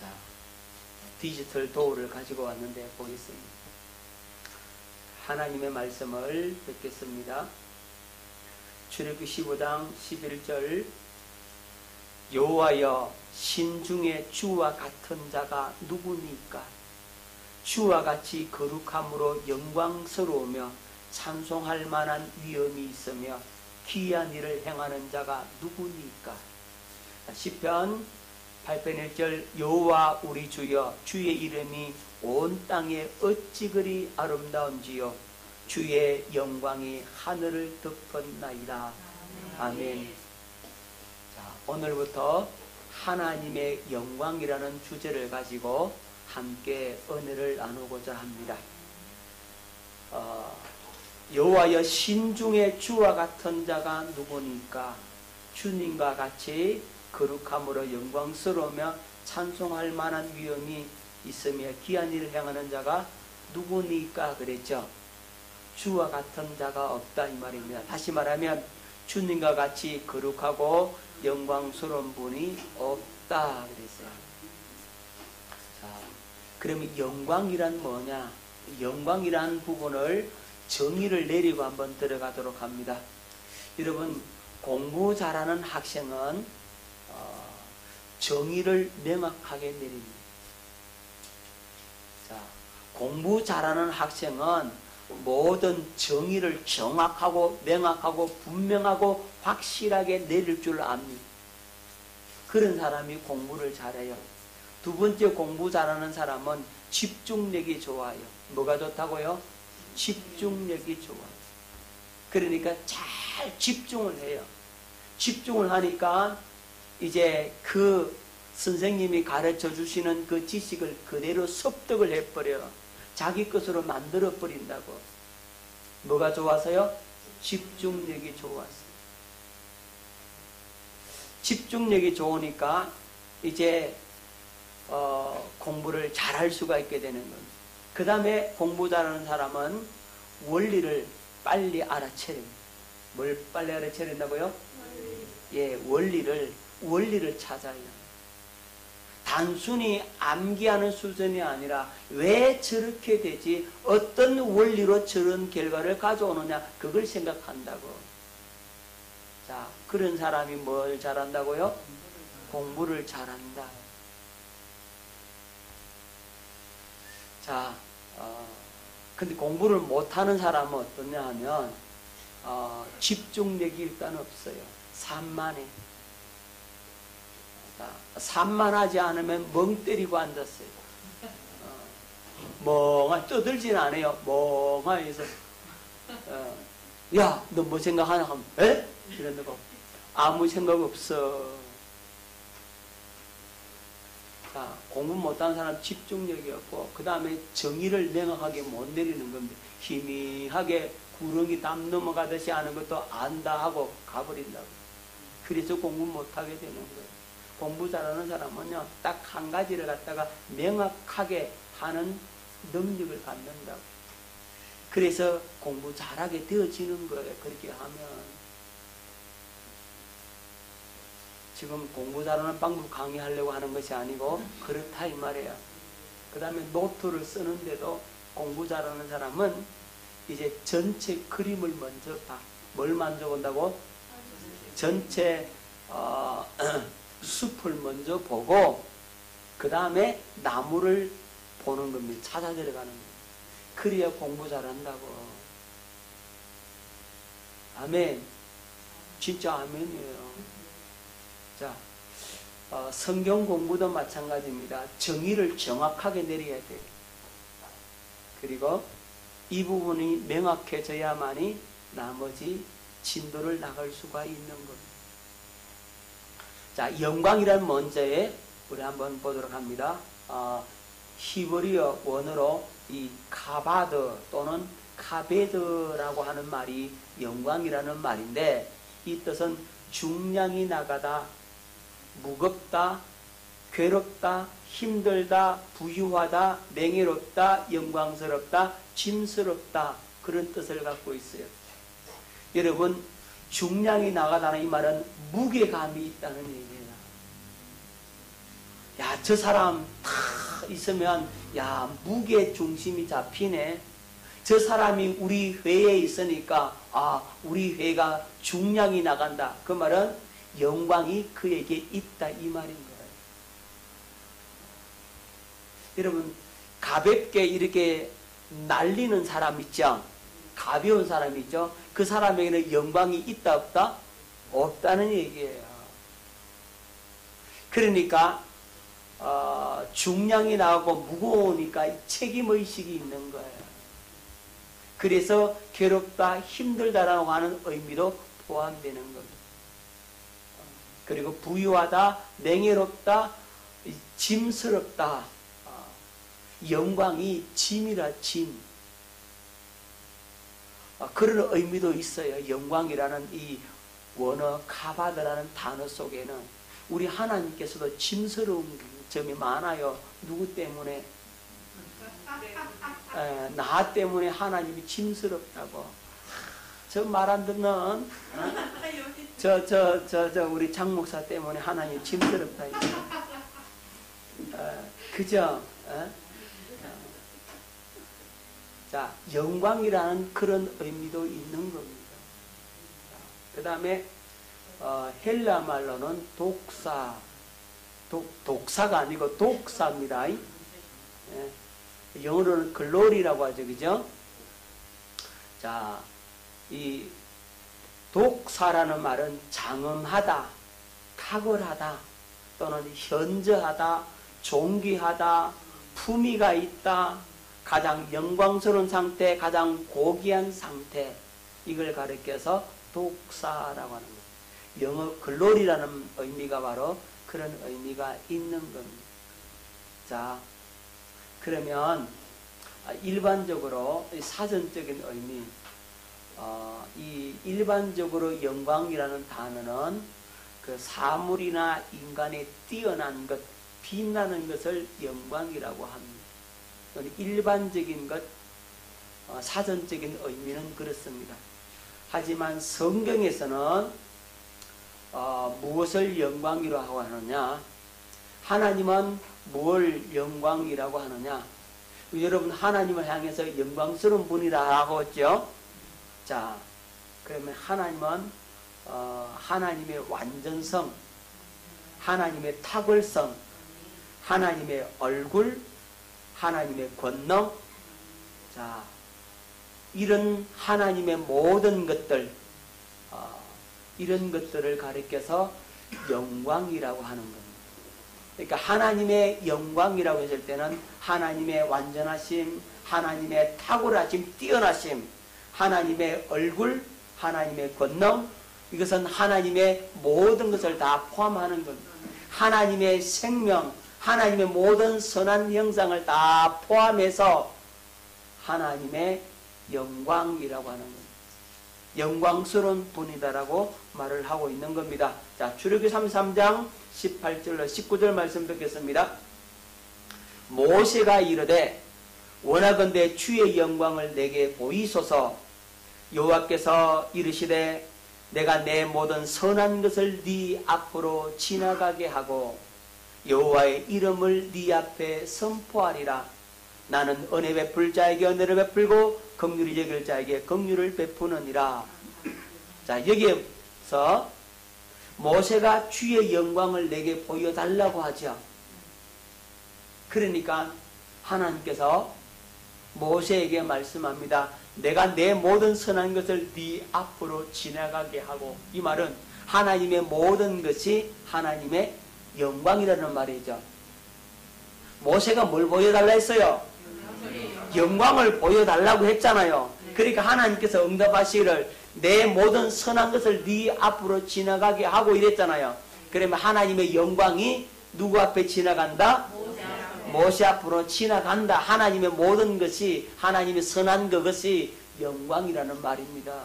자, 디지털 도구를 가지고 왔는데 보겠습니다. 하나님의 말씀을 뵙겠습니다. 출애굽기 15장 11절 여호와여 신중에 주와 같은 자가 누구니까? 주와 같이 거룩함으로 영광스러우며 찬송할 만한 위엄이 있으며 기이한 일을 행하는 자가 누구니까? 시편 8편 1절 여호와 우리 주여 주의 이름이 온 땅에 어찌 그리 아름다운지요 주의 영광이 하늘을 덮었나이다. 아멘. 자, 오늘부터 하나님의 영광이라는 주제를 가지고 함께 은혜를 나누고자 합니다. 여호와여 신중에 주와 같은 자가 누구니까? 주님과 같이 거룩함으로 영광스러우며 찬송할 만한 위엄이 있으며 귀한 일을 행하는 자가 누구니까 그랬죠. 주와 같은 자가 없다 이 말입니다. 다시 말하면 주님과 같이 거룩하고 영광스러운 분이 없다 그랬어요. 자, 그러면 영광이란 뭐냐? 영광이란 부분을 정의를 내리고 한번 들어가도록 합니다. 여러분, 공부 잘하는 학생은 정의를 명확하게 내립니다. 자, 공부 잘하는 학생은 모든 정의를 정확하고 명확하고 분명하고 확실하게 내릴 줄 압니다. 그런 사람이 공부를 잘해요. 두 번째, 공부 잘하는 사람은 집중력이 좋아요. 뭐가 좋다고요? 집중력이 좋아요. 그러니까 잘 집중을 해요. 집중을 하니까 이제 그 선생님이 가르쳐 주시는 그 지식을 그대로 습득을 해버려요. 자기 것으로 만들어 버린다고. 뭐가 좋아서요? 집중력이 좋아서. 집중력이 좋으니까 이제 공부를 잘할 수가 있게 되는 겁니다. 그 다음에 공부 잘하는 사람은 원리를 빨리 알아채려. 뭘 빨리 알아채야 된다고요? 예, 원리를 찾아요. 단순히 암기하는 수준이 아니라 왜 저렇게 되지? 어떤 원리로 저런 결과를 가져오느냐? 그걸 생각한다고. 자, 그런 사람이 뭘 잘한다고요? 공부를 잘한다. 자, 근데 공부를 못하는 사람은 어떠냐 하면 집중력이 일단 없어요. 산만해. 산만하지 않으면 멍 때리고 앉았어요. 멍하니 떠들진 않아요. 멍하니 해서 야, 너 뭐 생각하나 하면 에? 이런다고. 아무 생각 없어. 자, 공부 못하는 사람 집중력이 없고 그 다음에 정의를 명확하게 못 내리는 겁니다. 희미하게 구렁이 담 넘어가듯이 하는 것도 안다 하고 가버린다고. 그래서 공부 못하게 되는 거예요. 공부 잘하는 사람은요, 딱 한 가지를 갖다가 명확하게 하는 능력을 갖는다고. 그래서 공부 잘하게 되어지는 거예요. 그렇게 하면. 지금 공부 잘하는 방법 강의하려고 하는 것이 아니고 그렇다 이 말이에요. 그 다음에 노트를 쓰는데도 공부 잘하는 사람은 이제 전체 그림을 먼저 봐. 뭘 먼저 본다고? 전체 숲을 먼저 보고 그 다음에 나무를 보는 겁니다. 찾아 들어가는 겁니다. 그래야 공부 잘한다고. 아멘. 진짜 아멘이에요. 자, 성경 공부도 마찬가지입니다. 정의를 정확하게 내려야 돼요. 그리고 이 부분이 명확해져야만이 나머지 진도를 나갈 수가 있는 겁니다. 자, 영광이라는 문제에 우리 한번 보도록 합니다. 히브리어 원어로 이 카바드 또는 카베드라고 하는 말이 영광이라는 말인데 이 뜻은 중량이 나가다, 무겁다, 괴롭다, 힘들다, 부유하다, 명예롭다, 영광스럽다, 짐스럽다 그런 뜻을 갖고 있어요. 여러분, 중량이 나가다는 이 말은 무게감이 있다는 얘기예요. 야, 야, 저 사람 다 있으면 야, 무게 중심이 잡히네. 저 사람이 우리 회에 있으니까 아, 우리 회가 중량이 나간다. 그 말은 영광이 그에게 있다 이 말인 거예요. 여러분, 가볍게 이렇게 날리는 사람 있죠? 가벼운 사람 있죠? 그 사람에게는 영광이 있다 없다? 없다는 얘기예요. 그러니까 중량이 나오고 무거우니까 책임의식이 있는 거예요. 그래서 괴롭다, 힘들다라고 하는 의미도 포함되는 겁니다. 그리고 부유하다, 명예롭다, 짐스럽다. 영광이 짐이라 짐. 그런 의미도 있어요. 영광이라는 이 원어 카바드라는 단어 속에는 우리 하나님께서도 짐스러운 점이 많아요. 누구 때문에? 나 때문에 하나님이 짐스럽다고. 저 말 안 듣는 우리 장 목사 때문에 하나님 짐스럽다. 그죠? 자, 영광이라는 그런 의미도 있는 겁니다. 그 다음에 헬라 말로는 독사, 독사가 아니고 독사입니다. 영어로는 글로리라고 하죠, 그죠? 자, 이 독사라는 말은 장엄하다, 탁월하다, 또는 현저하다, 존귀하다, 품위가 있다, 가장 영광스러운 상태, 가장 고귀한 상태, 이걸 가리켜서 독사라고 하는 거예요. 영어 글로리라는 의미가 바로 그런 의미가 있는 겁니다. 자, 그러면 일반적으로 사전적인 의미, 이 일반적으로 영광이라는 단어는 그 사물이나 인간의 뛰어난 것, 빛나는 것을 영광이라고 합니다. 일반적인 것, 사전적인 의미는 그렇습니다. 하지만 성경에서는 무엇을 영광이라고 하느냐? 하나님은 뭘 영광이라고 하느냐? 여러분, 하나님을 향해서 영광스러운 분이라고 했죠? 자, 그러면 하나님은 하나님의 완전성, 하나님의 탁월성, 하나님의 얼굴, 하나님의 권능, 자, 이런 하나님의 모든 것들, 이런 것들을 가리켜서 영광이라고 하는 겁니다. 그러니까 하나님의 영광이라고 했을 때는 하나님의 완전하심, 하나님의 탁월하심, 뛰어나심, 하나님의 얼굴, 하나님의 권능, 이것은 하나님의 모든 것을 다 포함하는 겁니다. 하나님의 생명, 하나님의 모든 선한 형상을 다 포함해서 하나님의 영광이라고 하는 겁니다. 영광스러운 분이다라고 말을 하고 있는 겁니다. 자, 출애굽기 33장 18절로 19절 말씀 듣겠습니다. 모세가 이르되 원하건대 주의 영광을 내게 보이소서. 여호와께서 이르시되 내가 내 모든 선한 것을 네 앞으로 지나가게 하고 여호와의 이름을 네 앞에 선포하리라. 나는 은혜 베풀 자에게 은혜를 베풀고 긍휼히 여길 자에게 긍휼을 베푸느니라. 자, 여기에서 모세가 주의 영광을 내게 보여달라고 하죠. 그러니까 하나님께서 모세에게 말씀합니다. 내가 내 모든 선한 것을 네 앞으로 지나가게 하고, 이 말은 하나님의 모든 것이 하나님의 영광이라는 말이죠. 모세가 뭘 보여달라 했어요? 영광을 보여달라고 했잖아요. 그러니까 하나님께서 응답하시기를 내 모든 선한 것을 네 앞으로 지나가게 하고 이랬잖아요. 그러면 하나님의 영광이 누구 앞에 지나간다? 모세 앞으로 지나간다. 하나님의 모든 것이, 하나님의 선한 그것이 영광이라는 말입니다.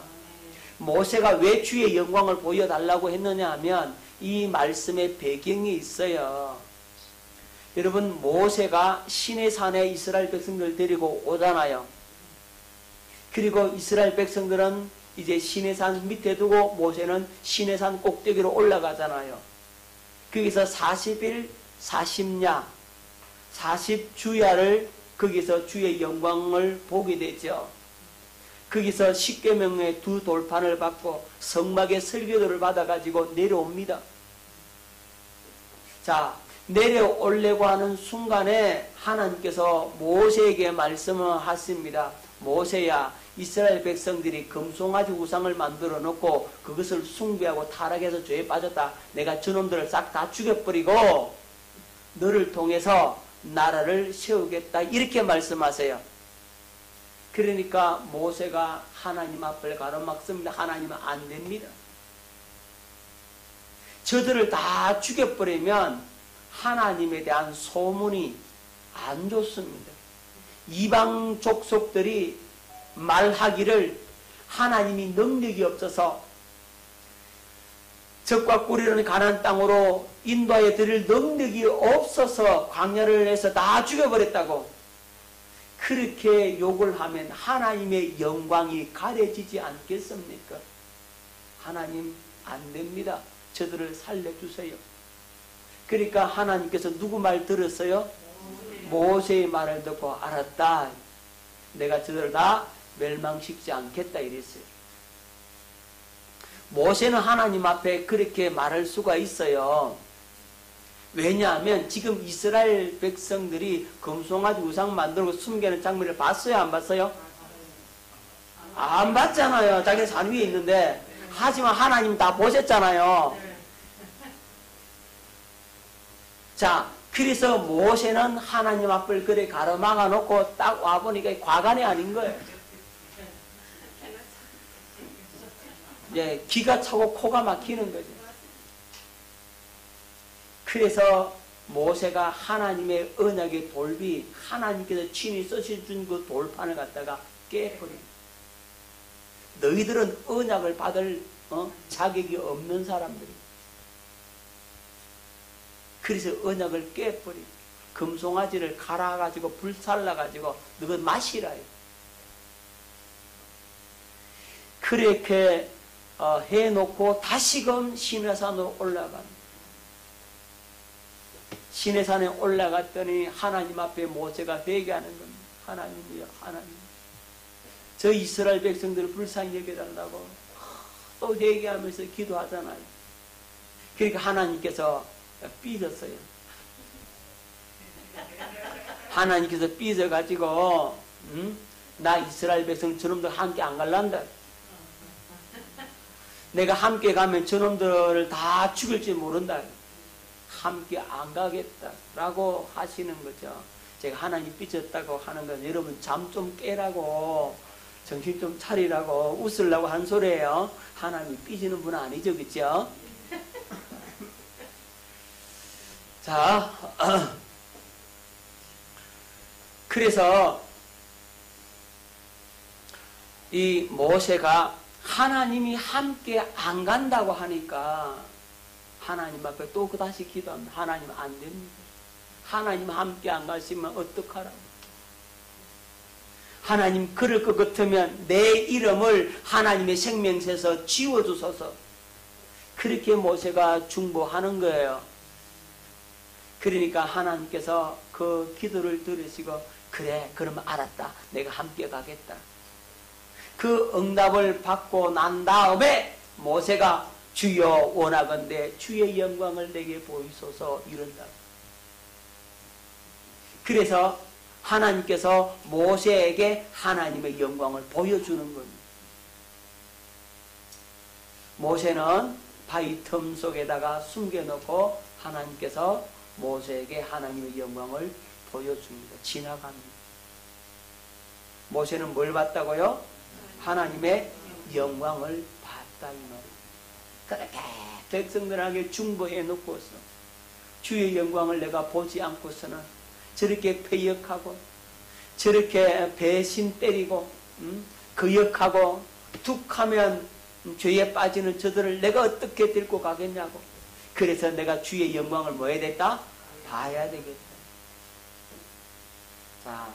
모세가 왜 주의 영광을 보여달라고 했느냐 하면 이 말씀의 배경이 있어요. 여러분, 모세가 시내산에 이스라엘 백성들을 데리고 오잖아요. 그리고 이스라엘 백성들은 이제 시내산 밑에 두고 모세는 시내산 꼭대기로 올라가잖아요. 거기서 40일 40야, 40주야를 거기서 주의 영광을 보게 되죠. 거기서 십계명의 두 돌판을 받고 성막의 설교도를 받아가지고 내려옵니다. 자, 내려오려고 하는 순간에 하나님께서 모세에게 말씀을 하십니다. 모세야, 이스라엘 백성들이 금송아지 우상을 만들어 놓고 그것을 숭배하고 타락해서 죄에 빠졌다. 내가 저놈들을 싹 다 죽여버리고 너를 통해서 나라를 세우겠다. 이렇게 말씀하세요. 그러니까 모세가 하나님 앞을 가로막습니다. 하나님은 안 됩니다. 저들을 다 죽여버리면 하나님에 대한 소문이 안 좋습니다. 이방 족속들이 말하기를 하나님이 능력이 없어서 적과 꿀이라는 가나안 땅으로 인도하여 드릴 능력이 없어서 광야를 해서 다 죽여버렸다고 그렇게 욕을 하면 하나님의 영광이 가려지지 않겠습니까? 하나님 안 됩니다. 저들을 살려주세요. 그러니까 하나님께서 누구 말 들었어요? 모세의 말을 듣고 알았다. 내가 저들을 다 멸망시키지 않겠다 이랬어요. 모세는 하나님 앞에 그렇게 말할 수가 있어요. 왜냐하면 지금 이스라엘 백성들이 금송아지 우상 만들고 숨기는 장면을 봤어요? 안 봤어요? 안 봤잖아요. 자기 산 위에 있는데. 하지만 하나님 다 보셨잖아요. 자, 그래서 모세는 하나님 앞을 그래 가로막아 놓고 딱 와보니까 과간이 아닌 거예요. 예, 기가 차고 코가 막히는 거죠. 그래서 모세가 하나님의 언약의 돌비, 하나님께서 친히 쓰셔준 그 돌판을 갖다가 깨버립니다. 너희들은 언약을 받을 자격이 없는 사람들이. 그래서 언약을 깨버리고 금송아지를 갈아가지고 불살라가지고 너희 마시라. 그렇게 해놓고 다시금 시내산으로 올라갑니다. 시내산에 올라갔더니 하나님 앞에 모세가 회개하는 겁니다. 하나님이여, 하나님. 저 이스라엘 백성들을 불쌍히 여겨달라고 또 회개하면서 기도하잖아요. 그러니까 하나님께서 삐졌어요. 하나님께서 삐져가지고 나 이스라엘 백성 저놈들 함께 안 갈란다. 내가 함께 가면 저놈들을 다 죽일지 모른다. 함께 안 가겠다라고 하시는 거죠. 제가 하나님 삐졌다고 하는 건 여러분 잠 좀 깨라고 정신 좀 차리라고 웃으려고 한 소리예요. 하나님 삐지는 분은 아니죠. 그렇죠? 자, 그래서 이 모세가 하나님이 함께 안 간다고 하니까 하나님 앞에 또 다시 기도합니다. 하나님 안 됩니다. 하나님 함께 안 가시면 어떡하라고. 하나님 그럴 것 같으면 내 이름을 하나님의 생명새에서 지워주소서. 그렇게 모세가 중보하는 거예요. 그러니까 하나님께서 그 기도를 들으시고 그래 그러면 알았다. 내가 함께 가겠다. 그 응답을 받고 난 다음에 모세가 주여 원하건대 주의 영광을 내게 보이소서 이런다. 그래서 하나님께서 모세에게 하나님의 영광을 보여주는 겁니다. 모세는 바위 틈 속에다가 숨겨놓고 하나님께서 모세에게 하나님의 영광을 보여줍니다. 지나갑니다. 모세는 뭘 봤다고요? 하나님의 영광을 봤다 이 말이에요. 그렇게 백성들에게 중보해 놓고서 주의 영광을 내가 보지 않고서는 저렇게 패역하고 저렇게 배신 때리고 거역하고 툭하면 죄에 빠지는 저들을 내가 어떻게 데리고 가겠냐고. 그래서 내가 주의 영광을 뭐 해야 됐다? 봐야 되겠다. 자,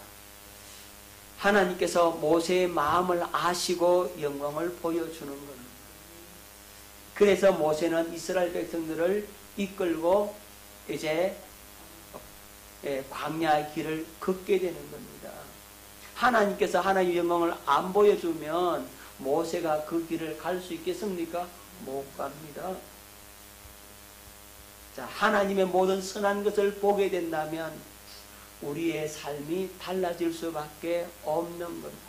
하나님께서 모세의 마음을 아시고 영광을 보여주는 겁니다. 그래서 모세는 이스라엘 백성들을 이끌고 이제 광야의 길을 걷게 되는 겁니다. 하나님께서 하나님의 영광을 안 보여주면 모세가 그 길을 갈 수 있겠습니까? 못 갑니다. 자, 하나님의 모든 선한 것을 보게 된다면 우리의 삶이 달라질 수밖에 없는 겁니다.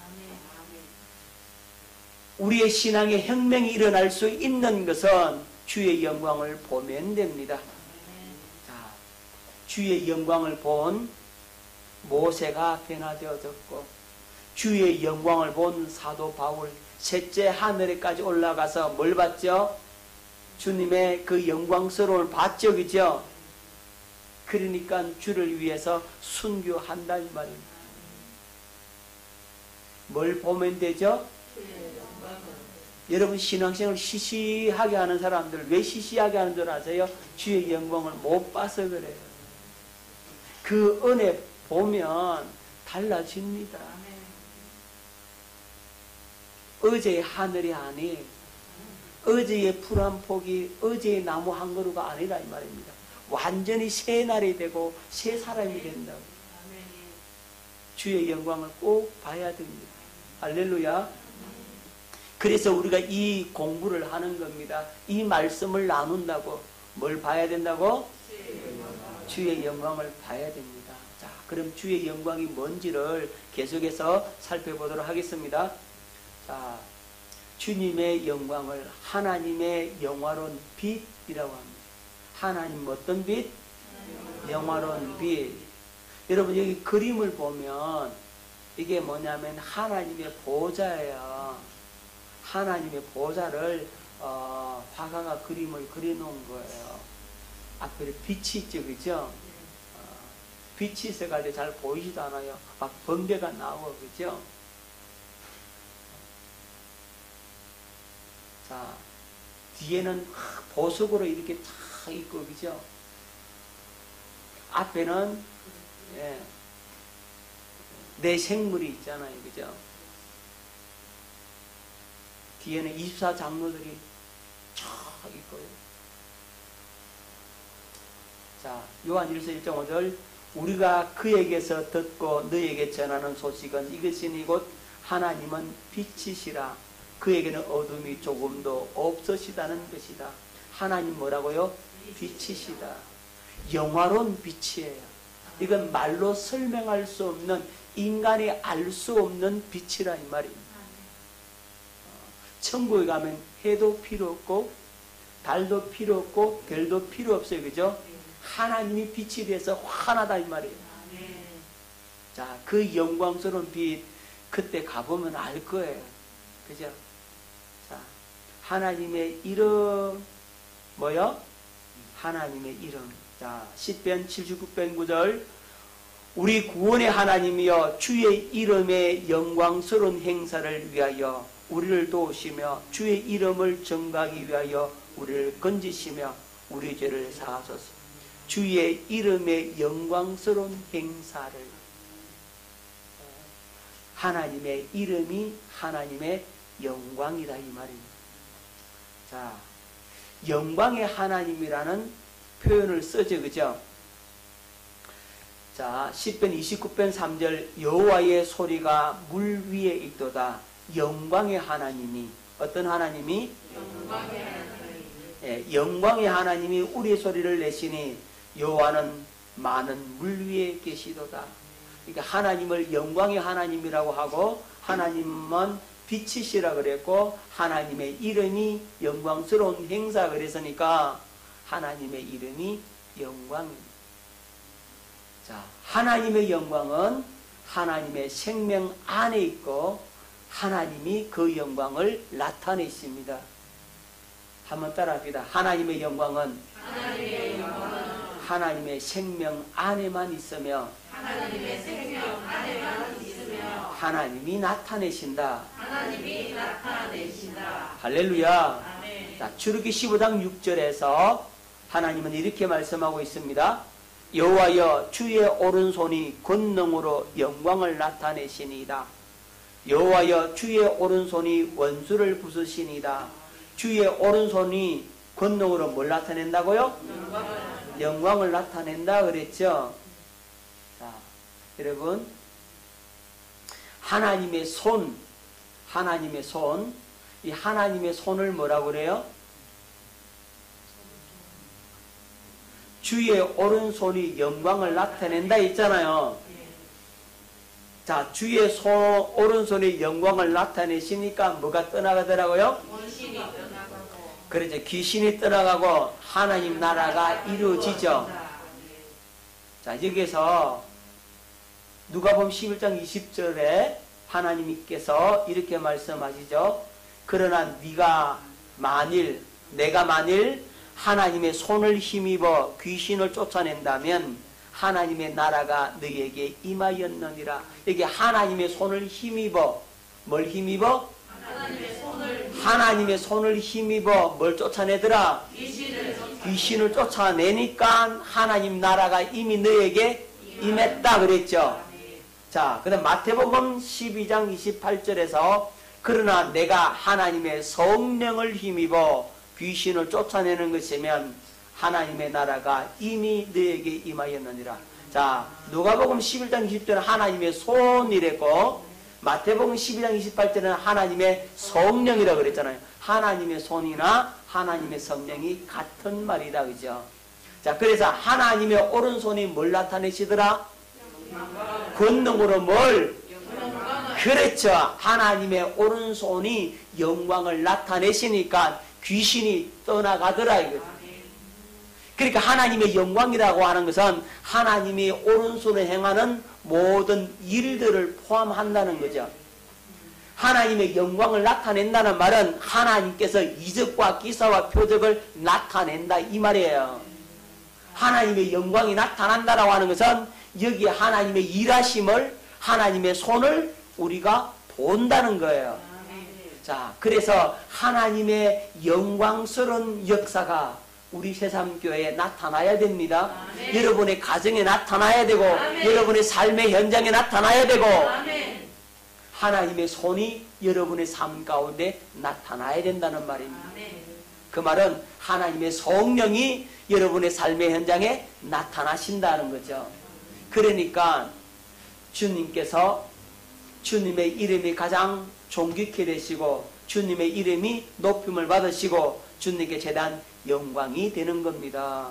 우리의 신앙의 혁명이 일어날 수 있는 것은 주의 영광을 보면 됩니다. 자, 주의 영광을 본 모세가 변화되어졌고 주의 영광을 본 사도 바울 셋째 하늘에까지 올라가서 뭘 봤죠? 주님의 그 영광스러움을 봤죠, 그죠? 그러니까 주를 위해서 순교한다 이 말입니다. 뭘 보면 되죠? 여러분 신앙생활을 시시하게 하는 사람들 왜 시시하게 하는 줄 아세요? 주의 영광을 못 봐서 그래요. 그 은혜 보면 달라집니다. 어제의 하늘이 아니, 어제의 풀 한 폭이 어제의 나무 한 그루가 아니라 이 말입니다. 완전히 새 날이 되고 새 사람이 된다고. 주의 영광을 꼭 봐야 됩니다. 할렐루야. 그래서 우리가 이 공부를 하는 겁니다. 이 말씀을 나눈다고 뭘 봐야 된다고? 주의 영광을 봐야 됩니다. 자, 그럼 주의 영광이 뭔지를 계속해서 살펴보도록 하겠습니다. 자, 주님의 영광을 하나님의 영화로운 빛이라고 합니다. 하나님 어떤 빛? 영화로운 빛. 여러분 여기 그림을 보면 이게 뭐냐면 하나님의 보좌예요. 하나님의 보좌를 화가가 그림을 그려놓은 거예요. 앞에 빛이 있죠, 그죠? 빛이 있어가지고 잘 보이지도 않아요. 막 번개가 나오고, 그죠? 자, 뒤에는 보석으로 이렇게 탁 있고, 그죠? 앞에는 내 생물이 있잖아요, 그죠? 뒤에는 24장로들이 쫙 있고요. 자, 요한 1서 1.5절 우리가 그에게서 듣고 너에게 전하는 소식은 이것이니 곧 하나님은 빛이시라 그에게는 어둠이 조금도 없으시다는 것이다. 하나님 뭐라고요? 빛이시다. 영화로운 빛이에요. 이건 말로 설명할 수 없는 인간이 알 수 없는 빛이라 이 말입니다. 천국에 가면 해도 필요 없고 달도 필요 없고 별도 필요 없어요. 그죠? 하나님이 빛이 돼서 환하다 이 말이에요. 자, 그 영광스러운 빛 그때 가보면 알 거예요. 그죠? 자, 하나님의 이름 뭐요? 하나님의 이름. 자, 시편 79편 9절 우리 구원의 하나님이여 주의 이름의 영광스러운 행사를 위하여 우리를 도우시며 주의 이름을 전가하기 위하여 우리를 건지시며 우리 죄를 사하소서. 주의 이름의 영광스러운 행사를 하나님의 이름이 하나님의 영광이다 이 말입니다. 자, 영광의 하나님이라는 표현을 쓰죠, 그죠? 자, 시편 29편 3절 여호와의 소리가 물 위에 있도다. 영광의 하나님이 어떤 하나님이? 영광의 하나님이. 영광의 하나님이 우리의 소리를 내시니 여호와는 많은 물 위에 계시도다. 그러니까 하나님을 영광의 하나님이라고 하고 하나님은 빛이시라 그랬고 하나님의 이름이 영광스러운 행사 그랬으니까 하나님의 이름이 영광입니다. 자, 하나님의 영광은 하나님의 생명 안에 있고 하나님이 그 영광을 나타내십니다. 한번 따라합시다. 하나님의 영광은 하나님의 생명 안에만 있으며 하나님이 나타내신다. 할렐루야. 자, 출애굽기 15장 6절에서 하나님은 이렇게 말씀하고 있습니다. 여호와여 주의 오른손이 권능으로 영광을 나타내시니이다. 여호와여 주의 오른손이 원수를 부수시니이다. 주의 오른손이 권능으로 뭘 나타낸다고요? 영광을 나타낸다 그랬죠. 자, 여러분, 하나님의 손, 이 하나님의 손을 뭐라고 그래요? 주의 오른손이 영광을 나타낸다 있잖아요. 자, 주의 오른손이 영광을 나타내시니까 뭐가 떠나가더라고요? 귀신이 떠나가고. 그렇죠. 귀신이 떠나가고 하나님 나라가 이루어지죠. 자, 여기서 누가복음 11장 20절에 하나님께서 이렇게 말씀하시죠. 그러나 내가 만일 하나님의 손을 힘입어 귀신을 쫓아낸다면 하나님의 나라가 너희에게 임하였느니라. 여기 하나님의 손을 힘입어, 뭘 힘입어? 하나님의 손을 힘입어 뭘 쫓아내더라? 귀신을 쫓아내니까 하나님 나라가 이미 너에게 임했다 그랬죠. 자, 그 다음 마태복음 12장 28절에서 그러나 내가 하나님의 성령을 힘입어 귀신을 쫓아내는 것이면 하나님의 나라가 이미 너에게 임하였느니라. 자, 누가복음 11장 20절은 하나님의 손이랬고 마태복음 12장 28절은 하나님의 성령이라고 그랬잖아요. 하나님의 손이나 하나님의 성령이 같은 말이다. 그죠? 자, 그래서 하나님의 오른손이 뭘 나타내시더라? 권능으로 뭘? 그렇죠. 하나님의 오른손이 영광을 나타내시니까 귀신이 떠나가더라. 이거죠. 그러니까 하나님의 영광이라고 하는 것은 하나님이 오른손에 행하는 모든 일들을 포함한다는 거죠. 하나님의 영광을 나타낸다는 말은 하나님께서 이적과 기사와 표적을 나타낸다 이 말이에요. 하나님의 영광이 나타난다라고 하는 것은 여기 하나님의 일하심을, 하나님의 손을 우리가 본다는 거예요. 자, 그래서 하나님의 영광스러운 역사가 우리 새삼교회에 나타나야 됩니다. 아멘. 여러분의 가정에 나타나야 되고 아멘. 여러분의 삶의 현장에 나타나야 되고 아멘. 하나님의 손이 여러분의 삶 가운데 나타나야 된다는 말입니다. 아멘. 그 말은 하나님의 성령이 여러분의 삶의 현장에 나타나신다는 거죠. 그러니까 주님께서 주님의 이름이 가장 존귀케 되시고 주님의 이름이 높임을 받으시고 주님께 제단 영광이 되는 겁니다.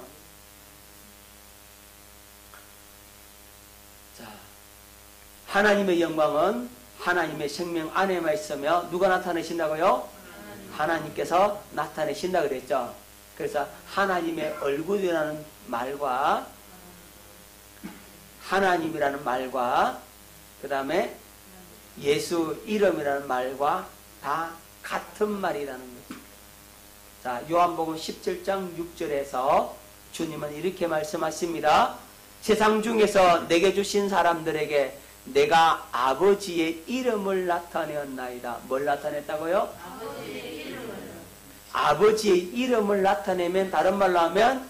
자, 하나님의 영광은 하나님의 생명 안에만 있으며 누가 나타내신다고요? 하나님께서 나타내신다 그랬죠. 그래서 하나님의 얼굴이라는 말과 하나님이라는 말과 그 다음에 예수 이름이라는 말과 다 같은 말이라는 거죠. 자, 요한복음 17장 6절에서 주님은 이렇게 말씀하십니다. 세상 중에서 내게 주신 사람들에게 내가 아버지의 이름을 나타내었나이다. 뭘 나타냈다고요? 아버지의 이름을 나타내면 다른 말로 하면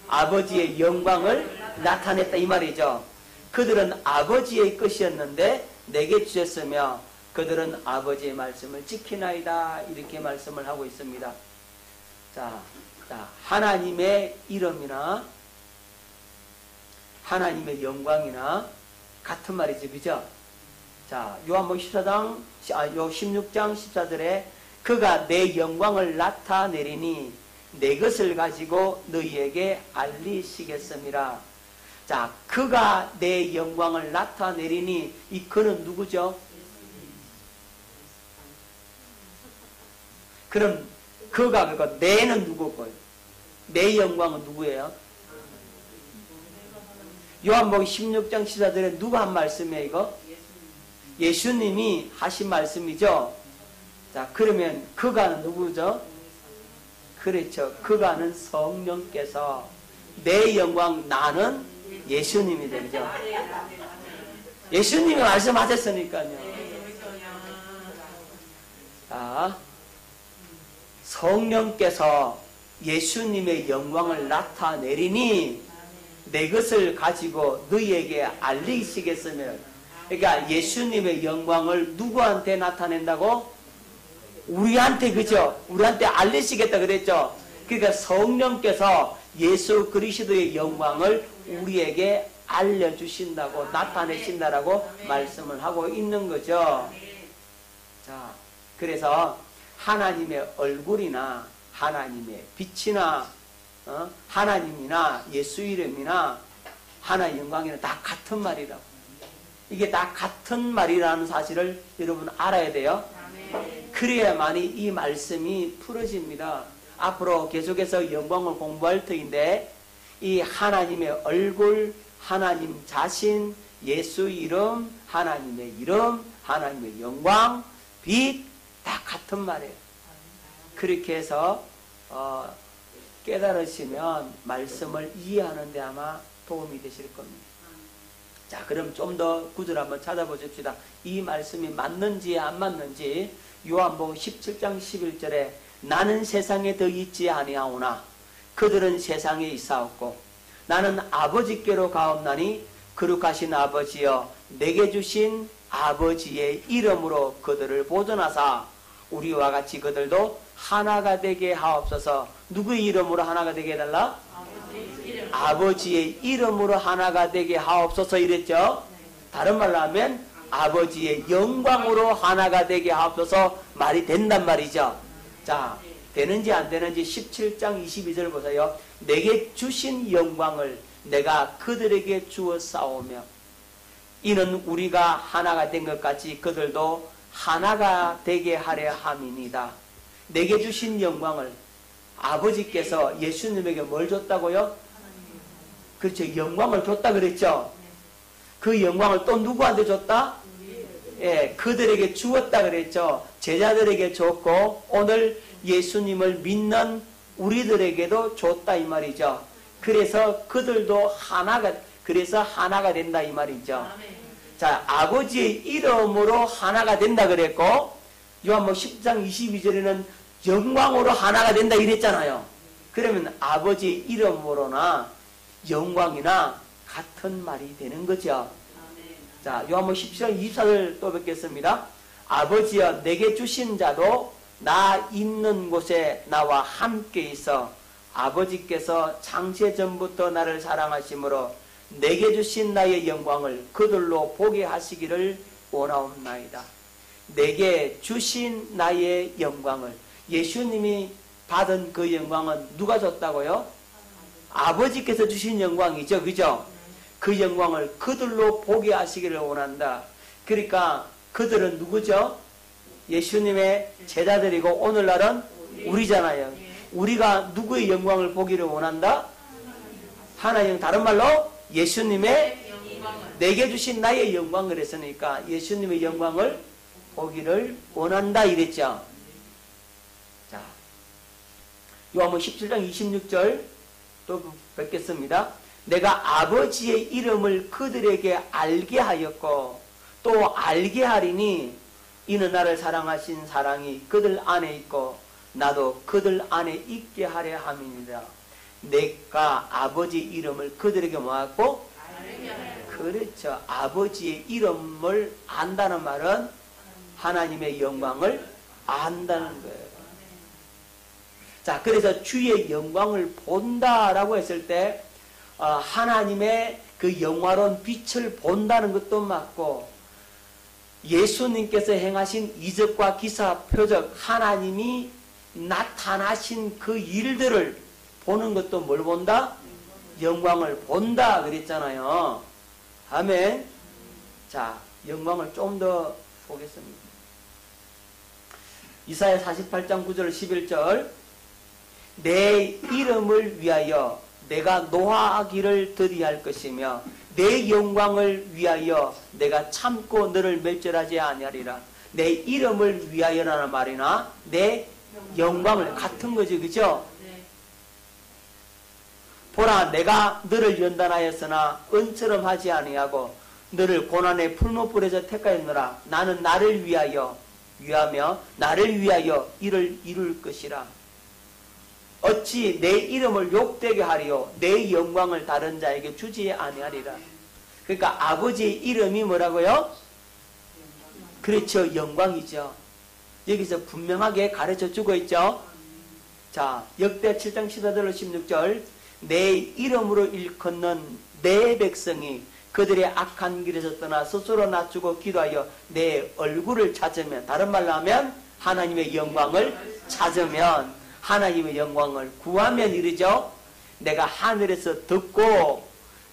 아버지의 영광을 나타냈다 이 말이죠. 그들은 아버지의 것이었는데 내게 주셨으며 그들은 아버지의 말씀을 지키나이다. 이렇게 말씀을 하고 있습니다. 자, 하나님의 이름이나 하나님의 영광이나 같은 말이죠. 그죠? 자, 요한복음 16장 14절에 그가 내 영광을 나타내리니 내 것을 가지고 너희에게 알리시겠습니다. 자, 그가 내 영광을 나타내리니 이 그는 누구죠? 그럼 그가 그러니까 내는 누구고요? 내 영광은 누구예요? 요한복음 16장 14절에 누가 한 말씀이에요 이거? 예수님이 하신 말씀이죠. 자, 그러면 그가는 누구죠? 그렇죠. 그가는 성령께서 내 영광 나는 예수님이 되죠. 예수님이 말씀하셨으니까요. 자, 성령께서 예수님의 영광을 나타내리니 내 것을 가지고 너희에게 알리시겠으며, 그러니까 예수님의 영광을 누구한테 나타낸다고? 우리한테, 그죠? 우리한테 알리시겠다 그랬죠? 그러니까 성령께서 예수 그리스도의 영광을 우리에게 알려주신다고 나타내신다라고 말씀을 하고 있는 거죠. 자, 그래서 하나님의 얼굴이나 하나님의 빛이나 하나님이나 예수 이름이나 하나의 영광이나 다 같은 말이라고. 이게 다 같은 말이라는 사실을 여러분 알아야 돼요. 그래야만이 이 말씀이 풀어집니다. 앞으로 계속해서 영광을 공부할 터인데 이 하나님의 얼굴, 하나님 자신, 예수 이름, 하나님의 영광, 빛 다 같은 말이에요. 그렇게 해서 깨달으시면 말씀을 이해하는 데 아마 도움이 되실 겁니다. 자, 그럼 좀 더 구절 한번 찾아보십시다. 이 말씀이 맞는지 안 맞는지. 요한복음 17장 11절에 나는 세상에 더 있지 아니하오나 그들은 세상에 있사옵고 나는 아버지께로 가옵나니 거룩하신 아버지여 내게 주신 아버지의 이름으로 그들을 보존하사 우리와 같이 그들도 하나가 되게 하옵소서. 누구의 이름으로 하나가 되게 해달라? 아버지의 이름으로 하나가 되게 하옵소서 이랬죠. 다른 말로 하면 아버지의 영광으로 하나가 되게 하옵소서 말이 된단 말이죠. 자, 되는지 안 되는지 17장 22절 보세요. 내게 주신 영광을 내가 그들에게 주었사오며 이는 우리가 하나가 된 것 같이 그들도 하나가 되게 하려 함이니이다. 내게 주신 영광을 아버지께서 예수님에게 뭘 줬다고요? 그렇죠. 영광을 줬다 그랬죠. 그 영광을 또 누구한테 줬다? 예, 그들에게 주었다 그랬죠. 제자들에게 줬고 오늘 예수님을 믿는 우리들에게도 줬다 이 말이죠. 그래서 그들도 하나가 된다 이 말이죠. 자, 아버지의 이름으로 하나가 된다 그랬고 요한복음 10장 22절에는 영광으로 하나가 된다 이랬잖아요. 그러면 아버지의 이름으로나 영광이나 같은 말이 되는 거죠. 자, 요한복음 17장 24절 또 뵙겠습니다. 아버지여 내게 주신 자도 나 있는 곳에 나와 함께 있어 아버지께서 창세 전부터 나를 사랑하심으로 내게 주신 나의 영광을 그들로 보게 하시기를 원하옵나이다. 내게 주신 나의 영광을 예수님이 받은 그 영광은 누가 줬다고요? 아버지께서 주신 영광이죠. 그죠? 그 영광을 그들로 보게 하시기를 원한다. 그러니까 그들은 누구죠? 예수님의 제자들이고 오늘날은 우리잖아요. 우리가 누구의 영광을 보기를 원한다? 하나님, 다른 말로 예수님의 내게 주신 나의 영광을 했으니까 예수님의 영광을 보기를 원한다 이랬죠. 자, 요한복음 17장 26절 또 뵙겠습니다. 내가 아버지의 이름을 그들에게 알게 하였고 또 알게 하리니 이는 나를 사랑하신 사랑이 그들 안에 있고 나도 그들 안에 있게 하려 함이니라. 내가 아버지 이름을 그들에게 모았고 그렇죠. 아버지의 이름을 안다는 말은 하나님의 영광을 안다는 거예요. 자, 그래서 주의 영광을 본다라고 했을 때 하나님의 그 영화로운 빛을 본다는 것도 맞고 예수님께서 행하신 이적과 기사, 표적, 하나님이 나타나신 그 일들을 보는 것도 뭘 본다? 영광을 본다 그랬잖아요. 아멘. 자, 영광을 좀 더 보겠습니다. 이사야 48장 9절 11절 내 이름을 위하여 내가 노하기를 더디할 것이며 내 영광을 위하여 내가 참고 너를 멸절하지 아니하리라. 내 이름을 위하여라는 말이나 내 영광을 같은 거지, 그죠? 보라, 내가 너를 연단하였으나 은처럼 하지 아니하고 너를 고난의 풀무불에서 택하였노라. 나는 나를 위하며 나를 위하여 이를 이룰 것이라. 어찌 내 이름을 욕되게 하리요 내 영광을 다른 자에게 주지 아니하리라. 그러니까 아버지의 이름이 뭐라고요? 그렇죠, 영광이죠. 여기서 분명하게 가르쳐 주고 있죠. 자, 역대 7장 14절로 16절 내 이름으로 일컫는 내 백성이 그들의 악한 길에서 떠나 스스로 낮추고 기도하여 내 얼굴을 찾으면, 다른 말로 하면 하나님의 영광을 찾으면, 하나님의 영광을 구하면 이르죠. 내가 하늘에서 듣고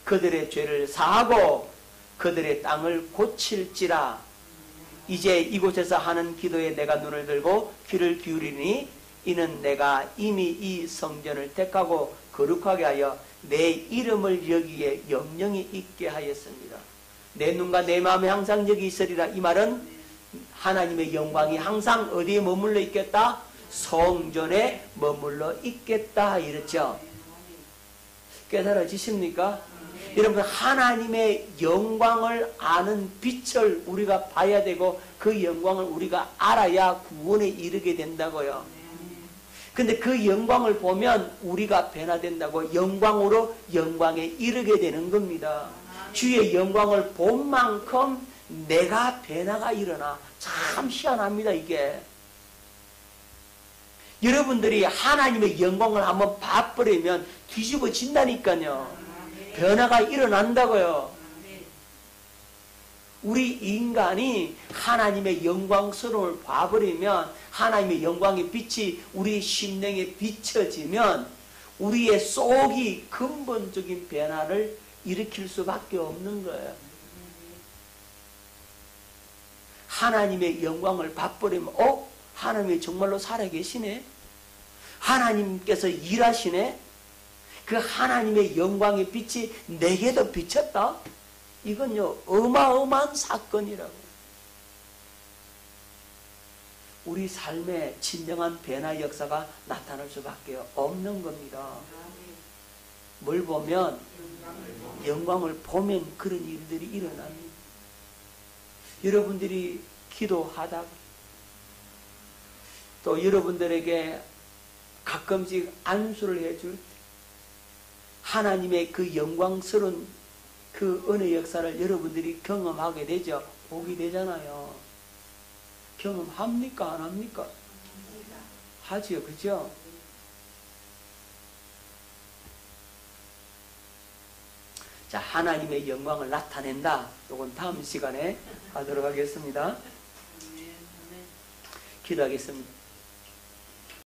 그들의 죄를 사하고 그들의 땅을 고칠지라. 이제 이곳에서 하는 기도에 내가 눈을 들고 귀를 기울이니 이는 내가 이미 이 성전을 택하고 거룩하게 하여 내 이름을 여기에 영영이 있게 하였습니다. 내 눈과 내 마음이 항상 여기 있으리라. 이 말은 하나님의 영광이 항상 어디에 머물러 있겠다? 성전에 머물러 있겠다 이랬죠. 깨달아지십니까? 여러분, 하나님의 영광을 아는 빛을 우리가 봐야 되고 그 영광을 우리가 알아야 구원에 이르게 된다고요. 근데 그 영광을 보면 우리가 변화된다고, 영광으로 영광에 이르게 되는 겁니다. 주의 영광을 본 만큼 내가 변화가 일어나. 참 희한합니다, 이게. 여러분들이 하나님의 영광을 한번 봐버리면 뒤집어진다니까요. 변화가 일어난다고요. 우리 인간이 하나님의 영광스러움을 봐버리면, 하나님의 영광의 빛이 우리 심령에 비춰지면 우리의 속이 근본적인 변화를 일으킬 수밖에 없는 거예요. 하나님의 영광을 봐버리면 하나님이 정말로 살아계시네? 하나님께서 일하시네? 그 하나님의 영광의 빛이 내게도 비쳤다? 이건요, 어마어마한 사건이라고. 우리 삶에 진정한 변화 역사가 나타날 수밖에 없는 겁니다. 뭘 보면? 영광을 보면 그런 일들이 일어납니다. 여러분들이 기도하다가 또 여러분들에게 가끔씩 안수를 해줄 때 하나님의 그 영광스러운 그 은혜 역사를 여러분들이 경험하게 되죠. 보게 되잖아요. 경험합니까? 안 합니까? 하지요. 그죠? 자, 하나님의 영광을 나타낸다. 이건 다음 시간에 하도록 하겠습니다. 기도하겠습니다.